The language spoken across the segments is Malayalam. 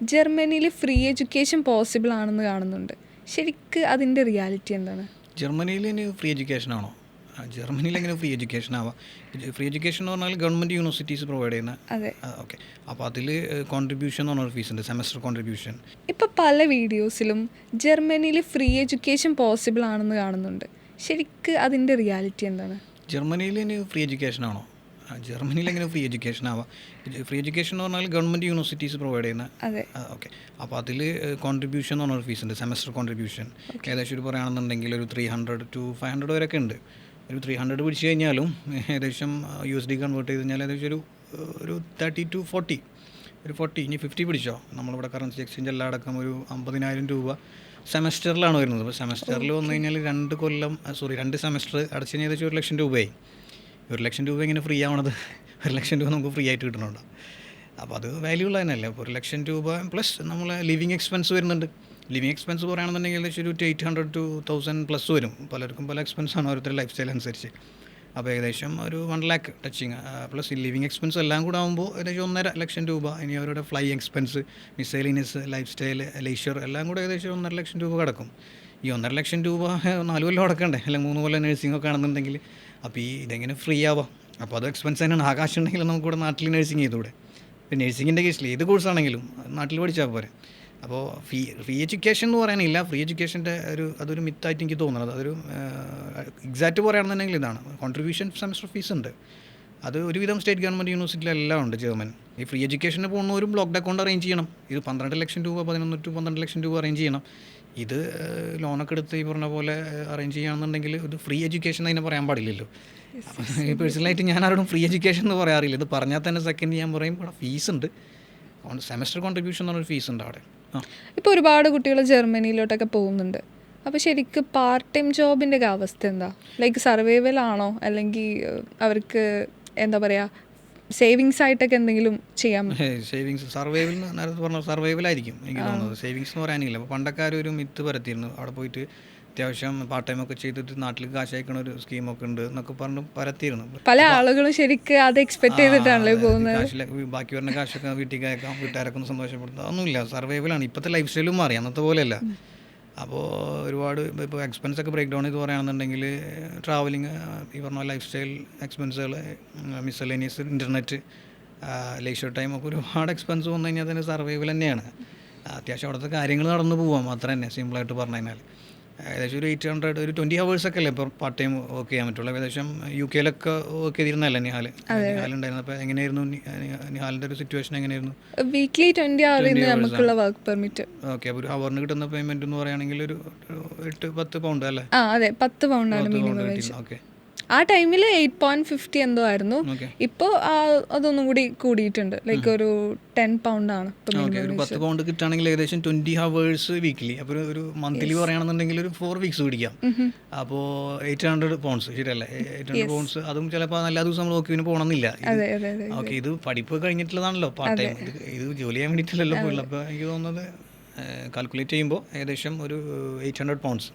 ജർമ്മനിയിൽ ഫ്രീ എഡ്യൂക്കേഷൻ പോസിബിൾ ആണെന്ന് കാണുന്നുണ്ട്. ശരിക്ക് അതിൻ്റെ റിയാലിറ്റി എന്താണ്? ജർമ്മനിയിൽ ഇനി ഫ്രീ എഡ്യൂക്കേഷൻ ആണോ? ജർമ്മനിയിൽ എങ്ങനെ ഫ്രീ എഡ്യൂക്കേഷൻ ആവാം? ഫ്രീ എഡ്യൂക്കേഷൻ എന്ന് പറഞ്ഞാൽ ഗവൺമെൻറ് യൂണിവേഴ്സിറ്റീസ് പ്രൊവൈഡ് ചെയ്യുന്ന. അതെ. ഓക്കെ. അപ്പോൾ അതിൽ കോൺട്രിബ്യൂഷൻ എന്ന് പറഞ്ഞൊരു ഫീസ് ഉണ്ട്, സെമസ്റ്റർ കോൺട്രിബ്യൂഷൻ. ഇപ്പോൾ പല വീഡിയോസിലും ജർമ്മനിയിൽ ഫ്രീ എഡ്യൂക്കേഷൻ പോസിബിൾ ആണെന്ന് കാണുന്നുണ്ട്. ശരിക്ക് അതിൻ്റെ റിയാലിറ്റി എന്താണ്? ജർമ്മനിയിൽ ഇനി ഫ്രീ എഡ്യൂക്കേഷൻ ആണോ? ജർമ്മനിയിൽ എങ്ങനെ ഫ്രീ എഡ്യൂക്കേഷൻ ആവാം? ഫ്രീ എഡ്യൂക്കേഷൻ എന്ന് പറഞ്ഞാൽ ഗവൺമെൻറ് യൂണിവേഴ്സിറ്റീസ് പ്രൊവൈഡ് ചെയ്യുന്ന. അതെ. ഓക്കെ. അപ്പോൾ അതിൽ കോൺട്രിബ്യൂഷൻ എന്ന് പറഞ്ഞൊരു ഫീസ് ഉണ്ട്, സെമസ്റ്റർ കോൺട്രിബ്യൂഷൻ. ഏകദേശം ഒരു പറയുകയാണെന്നുണ്ടെങ്കിൽ ഒരു 300 to 500 വരെയൊക്കെ ഉണ്ട്. ഒരു 300 പിടിച്ച് കഴിഞ്ഞാലും ഏകദേശം USD കൺവേർട്ട് ചെയ്ത് കഴിഞ്ഞാൽ ഏകദേശം ഒരു 30 to 40, ഒരു 40, ഇനി 50 പിടിച്ചോ, നമ്മളിവിടെ കറൻസി എക്സ്ചേഞ്ച് എല്ലാം അടക്കം ഒരു 50,000 രൂപ സെമസ്റ്ററിലാണ് വരുന്നത്. അപ്പോൾ സെമസ്റ്ററിൽ വന്നു കഴിഞ്ഞാൽ 2 സെമസ്റ്റർ അടച്ചു കഴിഞ്ഞാൽ ഏകദേശം 1 ലക്ഷം രൂപയായി. 1 ലക്ഷം രൂപ ഇങ്ങനെ ഫ്രീ ആവണത് 1 ലക്ഷം രൂപ നമുക്ക് ഫ്രീ ആയിട്ട് കിട്ടുന്നുണ്ടോ? അപ്പോൾ അത് വാല്യൂ ഉള്ള തന്നെയല്ലേ. അപ്പോൾ 1 ലക്ഷം രൂപ പ്ലസ് നമ്മൾ ലിവിങ് എക്സ്പെൻസ് വരുന്നുണ്ട്. ലിവിങ് എക്സ്പെൻസ് പറയുകയാണെന്നുണ്ടെങ്കിൽ ഏകദേശം ഒരു 800 to 1000 പ്ലസ് വരും. പലർക്കും പല എക്സ്പെൻസാണ് ഓരോരുത്തരുടെ ലൈഫ് സ്റ്റൈൽ അനുസരിച്ച്. അപ്പോൾ ഏകദേശം ഒരു 1 lakh ടച്ചിങ് പ്ലസ് ഈ ലിവിങ് എക്സ്പെൻസ് എല്ലാം കൂടെ ആകുമ്പോൾ ഏകദേശം 1.5 ലക്ഷം രൂപ. ഇനി അവരുടെ ഫ്ലൈ എക്സ്പെൻസ്, മിസൈലിനസ്, ലൈഫ് സ്റ്റൈൽ, ലെയ്ഷർ എല്ലാം കൂടെ ഏകദേശം 1.5 ലക്ഷം രൂപ കിടക്കും. ഈ 1.5 ലക്ഷം രൂപ 4 കൊല്ലം അടക്കണ്ടേ, അല്ലെങ്കിൽ 3 കൊല്ലം നഴ്സിംഗ് ഒക്കെ ആണെന്നുണ്ടെങ്കിൽ. അപ്പോൾ ഇതെങ്ങനെ ഫ്രീ ആവാം? അപ്പോൾ അത് എക്സ്പെൻസ് തന്നെയാണ്. ആകാശമുണ്ടെങ്കിൽ നമുക്കിവിടെ നാട്ടിൽ നഴ്സിംഗ് ചെയ്തുകൂടെ? ഇപ്പോൾ നഴ്സിങ്ങിൻ്റെ കേസിൽ ഏത് കോഴ്സാണെങ്കിലും നാട്ടിൽ പഠിച്ചാൽ പോരെ. അപ്പോൾ ഫ്രീ എഡ്യൂക്കേഷൻ എന്ന് പറയാനില്ല. ഫ്രീ എഡ്യൂക്കേഷൻ്റെ അതൊരു മിത്തായിട്ട് എനിക്ക് തോന്നുന്നത്. അതൊരു എക്സാക്റ്റ് പറയുകയാണെന്നുണ്ടെങ്കിൽ ഇതാണ്, കോൺട്രിബ്യൂഷൻ സെമസ്റ്റർ ഫീസ് ഉണ്ട്. അത് ഒരുവിധം സ്റ്റേറ്റ് ഗവൺമെൻറ് യൂണിവേഴ്സിറ്റിയിലെല്ലാം ഉണ്ട് ജർമ്മൻ. ഈ ഫ്രീ എഡ്യൂക്കേഷന് പോകുന്നവരും ബ്ലോക്ക്ഡ് അക്കൗണ്ട് അറേഞ്ച് ചെയ്യണം. ഇത് 12 ലക്ഷം രൂപ, 11 to 12 ലക്ഷം രൂപ അറേഞ്ച് ചെയ്യണം. ഇത് ലോണൊക്കെ എടുത്ത് ഈ പറഞ്ഞ പോലെ അറേഞ്ച് ചെയ്യുകയാണെന്നുണ്ടെങ്കിൽ ഇത് ഫ്രീ എഡ്യൂക്കേഷൻ അതിനെ പറയാൻ പാടില്ലല്ലോ. പേഴ്സണലായിട്ട് ഞാൻ ആരോടും ഫ്രീ എഡ്യൂക്കേഷൻ എന്ന് പറയാറില്ല. ഇത് പറഞ്ഞാൽ തന്നെ സെക്കൻഡ് ഞാൻ പറയും ഇവിടെ ഫീസ് ഉണ്ട്, സെമസ്റ്റർ കോൺട്രിബ്യൂഷൻ എന്ന് പറഞ്ഞൊരു ഫീസ് ഉണ്ട് അവിടെ. ഇപ്പോൾ ഒരുപാട് കുട്ടികൾ ജർമ്മനിയിലോട്ടൊക്കെ പോകുന്നുണ്ട്. അപ്പോൾ ശരിക്കും പാർട്ട് ടൈം ജോബിൻ്റെ ഒക്കെ അവസ്ഥ എന്താ? ലൈക്ക് സർവൈവൽ ആണോ, അല്ലെങ്കിൽ അവർക്ക് എന്താ പറയുക, സേവിങ്സ് ആയിട്ടൊക്കെ എന്തെങ്കിലും ചെയ്യാം? സേവിങ്സ് സർവൈവൽ നേരത്തെ പറഞ്ഞ സർവൈവലായിരിക്കും എനിക്ക് തോന്നുന്നത്. സേവിങ്സ് എന്ന് പറയാനില്ല. അപ്പോൾ പണ്ടൊക്കെ ഒരു മിത്ത് പരത്തിയിരുന്നു, അവിടെ പോയിട്ട് അത്യാവശ്യം പാർട്ട് ടൈം ഒക്കെ ചെയ്തിട്ട് നാട്ടിൽ കാശ് അയക്കണ ഒരു സ്കീമൊക്കെ ഉണ്ട് എന്നൊക്കെ പറഞ്ഞ് പരത്തിയിരുന്നു. പല ആളുകളും ശരിക്കും അത് എക്സ്പെക്ട് ചെയ്തിട്ടാണല്ലോ പോകുന്നത്. ബാക്കി വരുന്ന കാശൊക്കെ വീട്ടിൽ അയക്കാം, വീട്ടുകാരൊക്കെ ഒന്ന് സന്തോഷപ്പെടുത്തുക, ഒന്നുമില്ല. സർവൈവലാണ്. ഇപ്പോഴത്തെ ലൈഫ് സ്റ്റൈലും മാറി, അന്നത്തെ പോലെയല്ല. അപ്പോൾ ഒരുപാട് ഇപ്പോൾ എക്സ്പെൻസ് ഒക്കെ ബ്രേക്ക് ഡൗൺ ചെയ്ത് പറയുകയാണെന്നുണ്ടെങ്കിൽ ട്രാവലിങ്, ഈ പറഞ്ഞ ലൈഫ് സ്റ്റൈൽ എക്സ്പെൻസുകൾ, മിസലേനിയസ്, ഇൻ്റർനെറ്റ്, ലെയ്ഷർ ടൈം ഒക്കെ ഒരുപാട് എക്സ്പെൻസ് വന്നു കഴിഞ്ഞാൽ തന്നെ സർവൈവൽ തന്നെയാണ്. അത്യാവശ്യം അവിടുത്തെ കാര്യങ്ങൾ നടന്നു പോകാം, അത്ര തന്നെ സിമ്പിളായിട്ട് പറഞ്ഞു കഴിഞ്ഞാൽ. ഏകദേശം ഒരു 800, ഒരു 20 hours ഒക്കെ അല്ലേ ഇപ്പോൾ പാർട്ട് ടൈം വർക്ക് ചെയ്യാൻ പറ്റുള്ളൂ. ഏകദേശം UK വർക്ക് ചെയ്തിരുന്നല്ലേ നിഹാലുണ്ടായിരുന്നു. അപ്പോൾ എങ്ങനെയായിരുന്നു നിഹാലിൻ്റെ ഒരു സിറ്റുവേഷൻ എങ്ങനെയായിരുന്നു? വീക്ക്ലി 20 hours നമുക്കുള്ള വർക്ക് പെർമിറ്റ്. ഓക്കെ. അപ്പോൾ ഒരു ഹവറിന് കിട്ടുന്ന പേയ്മെൻറ്റ് എന്ന് പറയുകയാണെങ്കിൽ ഒരു 8-10 പൗണ്ട് അല്ലേ? അതെ, 10 പൗണ്ടാണ് മിനിമം വേജ്. ഓക്കെ. ആ ടൈമിൽ 8.50 എന്തോ ആയിരുന്നു. ഇപ്പോൾ അതൊന്നും കൂടി കൂടിയിട്ടുണ്ട്, ലൈക്ക് ഒരു 10 പൗണ്ടാണ്. ഒരു 10 പൗണ്ട് കിട്ടുകയാണെങ്കിൽ ഏകദേശം 20 hours വീക്കിലി. അപ്പോൾ ഒരു മന്ത്ലി പറയുകയാണെന്നുണ്ടെങ്കിൽ ഒരു 4 weeks പിടിക്കാം. അപ്പോൾ 800 pounds ശരിയല്ലേ? 800 pounds. അതും ചിലപ്പോൾ എല്ലാ ദിവസം നമ്മൾ നോക്കി പോകണമെന്നില്ല. ഓക്കെ. ഇത് പഠിപ്പ് കഴിഞ്ഞിട്ടുള്ളതാണല്ലോ പാർട്ട് ടൈം. ഇത് ജോലി ചെയ്യാൻ വേണ്ടിയിട്ടില്ലല്ലോ പോയുള്ളൂ. അപ്പോൾ എനിക്ക് തോന്നുന്നത് കാൽക്കുലേറ്റ് ചെയ്യുമ്പോൾ ഏകദേശം ഒരു 800 pounds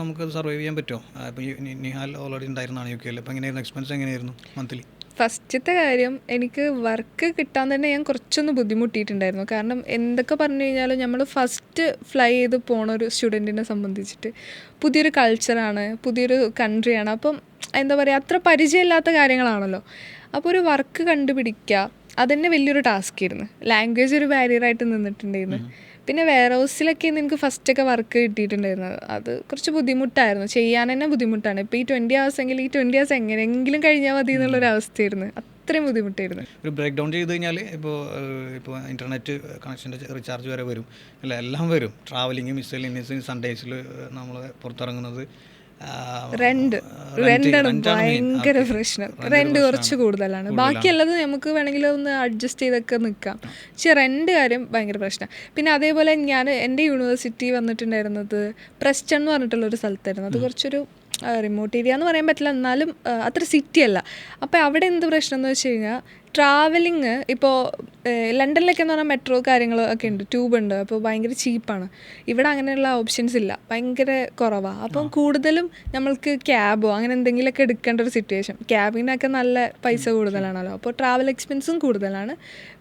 നമുക്ക് സർവൈവ് ചെയ്യാൻ പറ്റുമോ? ഇപ്പോൾ നിഹാൽ ഓൾറെഡി ഉണ്ടായിരുന്നതാണ് UK. അപ്പോൾ എങ്ങനെയായിരുന്നു എക്സ്പെൻസ്, എങ്ങനെയായിരുന്നു മന്ത്ലി? ഫസ്റ്റത്തെ കാര്യം, എനിക്ക് വർക്ക് കിട്ടാൻ തന്നെ ഞാൻ കുറച്ചൊന്ന് ബുദ്ധിമുട്ടിയിട്ടുണ്ടായിരുന്നു. കാരണം എന്തൊക്കെ പറഞ്ഞു കഴിഞ്ഞാലും നമ്മൾ ഫസ്റ്റ് ഫ്ലൈ ചെയ്ത് പോണ ഒരു സ്റ്റുഡൻറ്റിനെ സംബന്ധിച്ചിട്ട് പുതിയൊരു കൾച്ചറാണ്, പുതിയൊരു കൺട്രിയാണ്. അപ്പം എന്താ പറയുക, അത്ര പരിചയമില്ലാത്ത കാര്യങ്ങളാണല്ലോ. അപ്പോൾ ഒരു വർക്ക് കണ്ടുപിടിക്കുക അതന്നെ വലിയൊരു ടാസ്ക് ആയിരുന്നു. ലാംഗ്വേജ് ഒരു ബാരിയറായിട്ട് നിന്നിട്ടുണ്ടായിരുന്നു. പിന്നെ വെയർ ഹൗസിലൊക്കെ എനിക്ക് ഫസ്റ്റൊക്കെ വർക്ക് കിട്ടിയിട്ടുണ്ടായിരുന്നത്. അത് കുറച്ച് ബുദ്ധിമുട്ടായിരുന്നു, ചെയ്യാൻ തന്നെ ബുദ്ധിമുട്ടാണ്. ഇപ്പോൾ ഈ 20 hours എങ്കിൽ ഈ 20 hours എങ്ങനെയെങ്കിലും കഴിഞ്ഞാൽ മതി എന്നുള്ളൊരവസ്ഥയായിരുന്നു. അത്രയും ബുദ്ധിമുട്ടായിരുന്നു. ഒരു ബ്രേക്ക് ഡൗൺ ചെയ്ത് കഴിഞ്ഞാൽ ഇപ്പോൾ ഇൻ്റർനെറ്റ് കണക്ഷൻ്റെ റീചാർജ് വരെ വരും, അല്ല എല്ലാം വരും. ട്രാവലിങ്, മിസലേനിയസ്, സൺഡേസിൽ നമ്മൾ പുറത്തിറങ്ങുന്നത്, റെൻ്റാണ് ഭയങ്കര പ്രശ്നം. റെൻ്റ് കുറച്ച് കൂടുതലാണ്. ബാക്കിയുള്ളത് നമുക്ക് വേണമെങ്കിൽ ഒന്ന് അഡ്ജസ്റ്റ് ചെയ്തൊക്കെ നിൽക്കാം. പക്ഷേ റെൻ്റ് കാര്യം ഭയങ്കര പ്രശ്നം. പിന്നെ അതേപോലെ എൻ്റെ യൂണിവേഴ്സിറ്റി വന്നിട്ടുണ്ടായിരുന്നത് പ്രസ്റ്റൺ എന്ന് പറഞ്ഞിട്ടുള്ളൊരു സ്ഥലത്തായിരുന്നു. അത് കുറച്ചൊരു റിമോട്ട് ഏരിയ എന്ന് പറയാൻ പറ്റില്ല, എന്നാലും അത്ര സിറ്റി അല്ല. അപ്പോൾ അവിടെ എന്ത് പ്രശ്നം എന്ന് വെച്ച് കഴിഞ്ഞാൽ ട്രാവലിങ്, ഇപ്പോൾ ലണ്ടനിലൊക്കെ എന്ന് പറഞ്ഞാൽ മെട്രോ കാര്യങ്ങളൊക്കെ ഉണ്ട്, ട്യൂബ് ഉണ്ട്. അപ്പോൾ ഭയങ്കര ചീപ്പാണ്. ഇവിടെ അങ്ങനെയുള്ള ഓപ്ഷൻസ് ഇല്ല, ഭയങ്കര കുറവാണ്. അപ്പം കൂടുതലും നമ്മൾക്ക് ക്യാബോ അങ്ങനെ എന്തെങ്കിലുമൊക്കെ എടുക്കേണ്ട ഒരു സിറ്റുവേഷൻ. ക്യാബിനൊക്കെ നല്ല പൈസ കൂടുതലാണല്ലോ, അപ്പോൾ ട്രാവൽ എക്സ്പെൻസും കൂടുതലാണ്.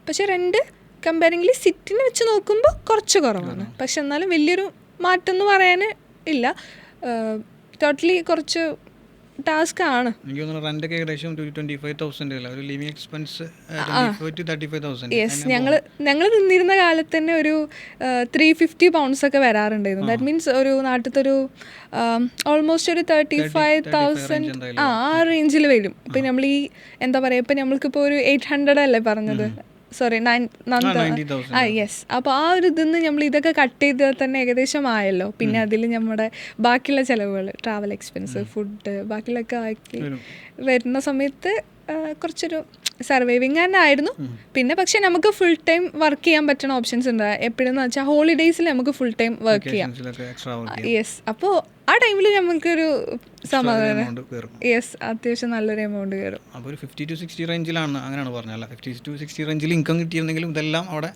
പക്ഷേ റെൻ്റ് കമ്പാരിംഗ്ലി സിറ്റിനെ വെച്ച് നോക്കുമ്പോൾ കുറച്ച് കുറവാണ്. പക്ഷെ എന്നാലും വലിയൊരു മാറ്റം എന്ന് പറയാൻ ഇല്ല. ടോട്ടലി കുറച്ച് ടാസ്ക് ആണ്. എനിക്ക് തോന്നുന്നു റെൻ്റൊക്കെ ഏകദേശം 25,000 അല്ല, ഒരു ലിവിങ് എക്സ്പെൻസ് 35,000. യെസ്, ഞങ്ങൾ നിന്നിരുന്ന കാലത്ത് തന്നെ ഒരു 350 pounds ഒക്കെ വരാറുണ്ടായിരുന്നു. ദാറ്റ് മീൻസ് ഒരു നാട്ടിലത്തെ ഒരു ഓൾമോസ്റ്റ് ഒരു 35,000 ആ റേഞ്ചിൽ വരും. ഇപ്പം നമ്മൾ ഈ എന്താ പറയുക, ഇപ്പം നമ്മൾക്കിപ്പോൾ ഒരു 800 അല്ലേ പറഞ്ഞത്, സോറി 90,000. യെസ്. അപ്പോൾ ആ ഒരു ഇതിന്ന് നമ്മൾ ഇതൊക്കെ കട്ട് ചെയ്താൽ തന്നെ ഏകദേശം ആയല്ലോ. പിന്നെ അതിൽ നമ്മുടെ ബാക്കിയുള്ള ചിലവുകൾ, ട്രാവൽ എക്സ്പെൻസ്, ഫുഡ്, ബാക്കിയുള്ളൊക്കെ ആക്കി വരുന്ന സമയത്ത് കുറച്ചൊരു സർവൈവിങ് തന്നെ ആയിരുന്നു. പിന്നെ പക്ഷെ നമുക്ക് ഫുൾ ടൈം വർക്ക് ചെയ്യാൻ പറ്റുന്ന ഓപ്ഷൻസ് ഉണ്ട്. എപ്പോഴെന്ന് വെച്ചാൽ ഹോളിഡേയ്സിൽ നമുക്ക് ഫുൾ ടൈം വർക്ക് ചെയ്യാം. യെസ്. അപ്പോൾ ആ ടൈമിൽ നമുക്കൊരു സമാധാനം. യെസ്, അത്യാവശ്യം നല്ലൊരു എമൗണ്ട് കയറും. അപ്പോൾ ഒരു 50 to 60 റേഞ്ചിലാണ്, അങ്ങനെയാണ് പറഞ്ഞല്ല, 50 to 60 റേഞ്ചിൽ ഇൻകം കിട്ടിയിരുന്നെങ്കിലും ഇതെല്ലാം അവിടെ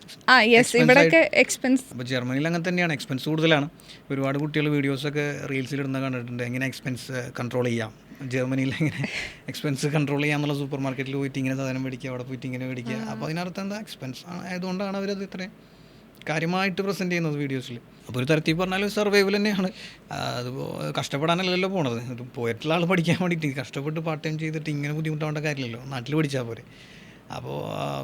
യെസ്, ഇവിടെയൊക്കെ എക്സ്പെൻസ്. അപ്പോൾ ജർമ്മനിയിൽ അങ്ങനെ തന്നെയാണ്, എക്സ്പെൻസ് കൂടുതലാണ്. ഒരുപാട് കുട്ടികൾ വീഡിയോസൊക്കെ റീൽസിലിടുന്ന കണ്ടിട്ടുണ്ട്, എങ്ങനെ എക്സ്പെൻസ് കൺട്രോൾ ചെയ്യാം ജർമ്മനിയിൽ, എങ്ങനെ എക്സ്പെൻസ് കൺട്രോൾ ചെയ്യാന്നുള്ള. സൂപ്പർ മാർക്കറ്റിൽ പോയിട്ട് ഇങ്ങനെ സാധനം മേടിക്കുക, അവിടെ പോയിട്ട് ഇങ്ങനെ മേടിക്കുക. അപ്പോൾ അതിനർത്ഥം എന്താ, എക്സ്പെൻസ് ആയതുകൊണ്ടാണ് അവരത് ഇത്രയും കാര്യമായിട്ട് പ്രസൻറ്റ് ചെയ്യുന്നത് വീഡിയോസിൽ. അപ്പോൾ ഒരു തരത്തിൽ പറഞ്ഞാൽ സർവൈവൽ തന്നെയാണ്. അതിപ്പോൾ കഷ്ടപ്പെടാനല്ലല്ലോ പോണത്. ഇത് പോയിട്ടുള്ള ആൾ പഠിക്കാൻ വേണ്ടിയിട്ട് കഷ്ടപ്പെട്ട് പാർട്ട് ടൈം ചെയ്തിട്ട് ഇങ്ങനെ ബുദ്ധിമുട്ടാവേണ്ട കാര്യമില്ലല്ലോ, നാട്ടിൽ പഠിച്ചാൽ പോരെ. അപ്പോൾ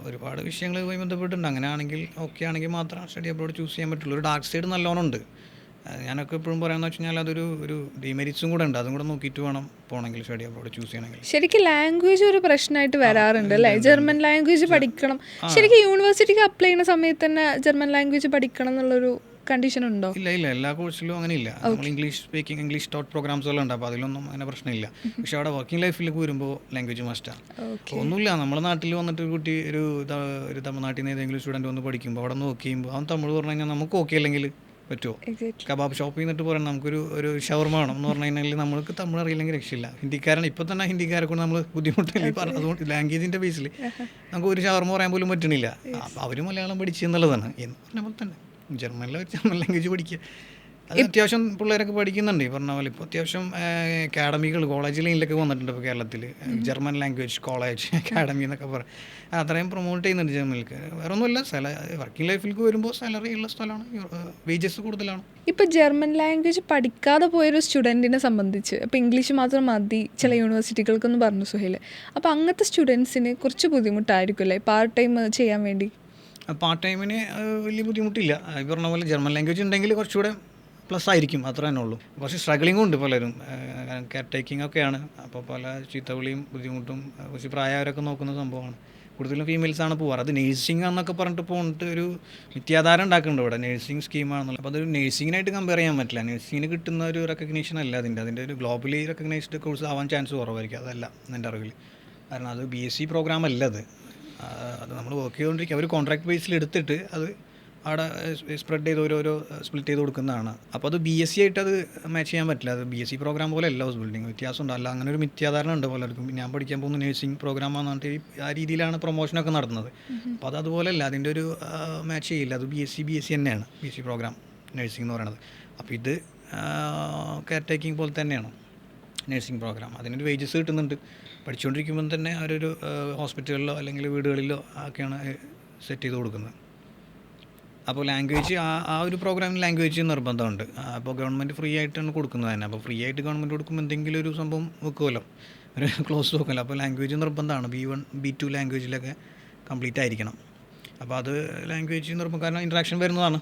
ഒരുപാട് വിഷയങ്ങളുമായി ബന്ധപ്പെട്ടുണ്ട്. അങ്ങനെയാണെങ്കിൽ ഓക്കെ ആണെങ്കിൽ മാത്രം സ്റ്റഡി അബ്രോഡ് ചൂസ് ചെയ്യാൻ പറ്റുള്ളൂ. ഒരു ഡാർക്ക് സൈഡ് നല്ലോണം ഉണ്ട്. ഞാനൊക്കെ എപ്പോഴും പറയാമെന്ന് വെച്ച് കഴിഞ്ഞാൽ അതൊരു ഡിമെരിറ്റ്സും കൂടെ ഉണ്ട്. അതും കൂടെ നോക്കിയിട്ട് വേണം പോകണമെങ്കിൽ, സ്റ്റഡി അബ്രോഡ് ചൂസ് ചെയ്യണമെങ്കിൽ. ശരിക്കും ലാംഗ്വേജ് ഒരു പ്രശ്നമായിട്ട് വരാറുണ്ട് അല്ലേ? ജർമ്മൻ ലാംഗ്വേജ് പഠിക്കണം. ശരിക്കും യൂണിവേഴ്സിറ്റിക്ക് അപ്ലൈ ചെയ്യുന്ന സമയത്ത് തന്നെ ജർമ്മൻ ലാംഗ്വേജ് പഠിക്കണം എന്നുള്ളൊരു കണ്ടീഷൻ ഉണ്ടോ? ഇല്ല, എല്ലാ കോഴ്സിലും അങ്ങനെ ഇല്ല. നമ്മൾ ഇംഗ്ലീഷ് സ്പീക്കിംഗ്, ഇംഗ്ലീഷ് ടോട്ട് പ്രോഗ്രാംസുകളുണ്ട്. അപ്പോൾ അതിലൊന്നും അങ്ങനെ പ്രശ്നമില്ല. പക്ഷേ അവിടെ വർക്കിംഗ് ലൈഫിലേക്ക് വരുമ്പോൾ ലാംഗ്വേജ് മസ്റ്റാണ്. ഒന്നുമില്ല, നമ്മുടെ നാട്ടിൽ വന്നിട്ട് ഒരു കുട്ടി ഒരു തമിഴ്നാട്ടിൽ നിന്ന് ഏതെങ്കിലും സ്റ്റുഡൻറ്റ് വന്ന് പഠിക്കുമ്പോൾ അവിടെ നോക്കി കഴിയുമ്പോൾ അവൻ തമിഴ് പറഞ്ഞു കഴിഞ്ഞാൽ നമുക്ക് ഓക്കെ അല്ലെങ്കിൽ പറ്റുമോ? കബാബ് ഷോപ്പിൽ നിന്നിട്ട് പറയാം നമുക്കൊരു ഷവർമ വേണം എന്ന് പറഞ്ഞു കഴിഞ്ഞാൽ നമ്മൾക്ക് തമിഴ് അറിയില്ലെങ്കിൽ രക്ഷയില്ല. ഹിന്ദിക്കാരൻ ഇപ്പോൾ തന്നെ ഹിന്ദിക്കാരെ കൊണ്ട് നമ്മൾ ബുദ്ധിമുട്ടില്ല. അതുകൊണ്ട് ലാംഗ്വേജിൻ്റെ ബേസിൽ നമുക്ക് ഒരു ഷവർമ പറയാൻ പോലും പറ്റണില്ല. അവർ മലയാളം പഠിച്ചു എന്നുള്ളതാണ്. എന്ന് പറഞ്ഞ പോലെ തന്നെ ജർമ്മനിലെ ജർമ്മൻ ലാംഗ്വേജ് പഠിക്കുക, അത് അത്യാവശ്യം പിള്ളേരൊക്കെ പഠിക്കുന്നുണ്ട്. ഈ പറഞ്ഞ പോലെ ഇപ്പോൾ അത്യാവശ്യം അക്കാഡമികൾ കോളേജ് ലൈനിലൊക്കെ വന്നിട്ടുണ്ട്. ഇപ്പോൾ കേരളത്തിൽ ജർമ്മൻ ലാംഗ്വേജ് കോളേജ് അക്കാഡമി എന്നൊക്കെ പറയും. അത്രയും പ്രൊമോട്ട് ചെയ്യുന്നുണ്ട് ജർമ്മനിക്ക്. വേറെ ഒന്നുമില്ല, വർക്കിംഗ് ലൈഫിലേക്ക് വരുമ്പോൾ സാലറി ഉള്ള സ്ഥലമാണ്, വേജസ് കൂടുതലാണ്. ഇപ്പോൾ ജർമ്മൻ ലാംഗ്വേജ് പഠിക്കാതെ പോയൊരു സ്റ്റുഡൻറ്റിനെ സംബന്ധിച്ച് ഇപ്പോൾ ഇംഗ്ലീഷ് മാത്രം മതി ചില യൂണിവേഴ്സിറ്റികൾക്കെന്ന് പറഞ്ഞു സുഹൈൽ. അപ്പോൾ അങ്ങനത്തെ സ്റ്റുഡൻസിന് കുറച്ച് ബുദ്ധിമുട്ടായിരിക്കും അല്ലേ പാർട്ട് ടൈം ചെയ്യാൻ വേണ്ടി? പാർട്ട് ടൈമിന് വലിയ ബുദ്ധിമുട്ടില്ല. ഈ പറഞ്ഞ പോലെ ജർമ്മൻ ലാംഗ്വേജ് ഉണ്ടെങ്കിൽ കുറച്ചുകൂടെ പ്ലസ് ആയിരിക്കും, അത്ര തന്നെ ഉള്ളൂ. കുറച്ച് സ്ട്രഗ്ലിങ്ങും ഉണ്ട് പലരും, കെയർ ടേക്കിംഗ് ഒക്കെയാണ്. അപ്പോൾ പല ചീത്തവിളിയും ബുദ്ധിമുട്ടും കുറച്ച് പ്രായവരൊക്കെ നോക്കുന്ന സംഭവമാണ്. കൂടുതലും ഫീമെയിൽസാണ് പോവാറ്. അത് നേഴ്സിംഗ് എന്നൊക്കെ പറഞ്ഞിട്ട് പോയിട്ട് ഒരു മിഥ്യാധാരം ഉണ്ടാക്കുന്നുണ്ട് ഇവിടെ, നേഴ്സിംഗ് സ്കീമാണെന്നുള്ളത്. അപ്പോൾ അതൊരു നേഴ്സിങ്ങിനായിട്ട് കമ്പയർ ചെയ്യാൻ പറ്റില്ല. നേഴ്സിങ്ങിന് കിട്ടുന്ന ഒരു റെക്കഗ്നീഷൻ അല്ല അതിൻ്റെ ഒരു ഗ്ലോബലി റെക്കഗ്നൈസ്ഡ് കോഴ്സ് ആവാൻ ചാൻസ് കുറവായിരിക്കും. അതല്ല എൻ്റെ അറിവിൽ. കാരണം അത് BSc പ്രോഗ്രാം അല്ല അത് നമ്മൾ വർക്ക് ചെയ്തുകൊണ്ടിരിക്കുക. അവർ കോൺട്രാക്ട് ബേസിൽ എടുത്തിട്ട് അത് അവിടെ സ്പ്രെഡ് ചെയ്ത് ഓരോരോ സ്പ്ലിറ്റ് ചെയ്ത് കൊടുക്കുന്നതാണ്. അപ്പോൾ അത് BSc ആയിട്ട് അത് മാച്ച് ചെയ്യാൻ പറ്റില്ല. അത് BSc പ്രോഗ്രാം പോലെ അല്ല ഹൗസ് ബിൽഡിംഗ്, വ്യത്യാസമുണ്ട്. അല്ല, അങ്ങനെ ഒരു മിഥ്യാധാരണ ഉണ്ട് പലർക്കും. ഞാൻ പഠിക്കാൻ പോകുന്ന നേഴ്സിംഗ് പ്രോഗ്രാമാണെന്ന് പറഞ്ഞിട്ട് ആ രീതിയിലാണ് പ്രൊമോഷനൊക്കെ നടത്തുന്നത്. അപ്പോൾ അത് അതുപോലെയല്ല, അതിൻ്റെ ഒരു മാച്ച് ചെയ്യില്ല. അത് BSc തന്നെയാണ്, BSc പ്രോഗ്രാം നേഴ്സിംഗ് എന്ന് പറയുന്നത്. അപ്പോൾ ഇത് കെയർ ടേക്കിംഗ് പോലെ തന്നെയാണ് നേഴ്സിംഗ് പ്രോഗ്രാം. അതിനൊരു വേജസ് കിട്ടുന്നുണ്ട്. പഠിച്ചുകൊണ്ടിരിക്കുമ്പോൾ തന്നെ അവരൊരു ഹോസ്പിറ്റലിലോ അല്ലെങ്കിൽ വീടുകളിലോ ഒക്കെയാണ് സെറ്റ് ചെയ്ത് കൊടുക്കുന്നത്. അപ്പോൾ ലാംഗ്വേജ് ആ ഒരു പ്രോഗ്രാമിൽ ലാംഗ്വേജ് നിർബന്ധമുണ്ട്. അപ്പോൾ ഗവൺമെൻറ് ഫ്രീ ആയിട്ടാണ് കൊടുക്കുന്നത് തന്നെ. അപ്പോൾ ഫ്രീ ആയിട്ട് ഗവൺമെൻറ് കൊടുക്കുമ്പോൾ എന്തെങ്കിലും ഒരു സംഭവം വെക്കുമല്ലോ, ഒരു ക്ലോസ് വെക്കുമല്ലോ. അപ്പോൾ ലാംഗ്വേജ് നിർബന്ധമാണ്. B1 B2 ലാംഗ്വേജിലൊക്കെ കംപ്ലീറ്റ് ആയിരിക്കണം. അപ്പോൾ അത് ലാംഗ്വേജ് നിർബന്ധം, കാരണം ഇൻട്രാക്ഷൻ വരുന്നതാണ്.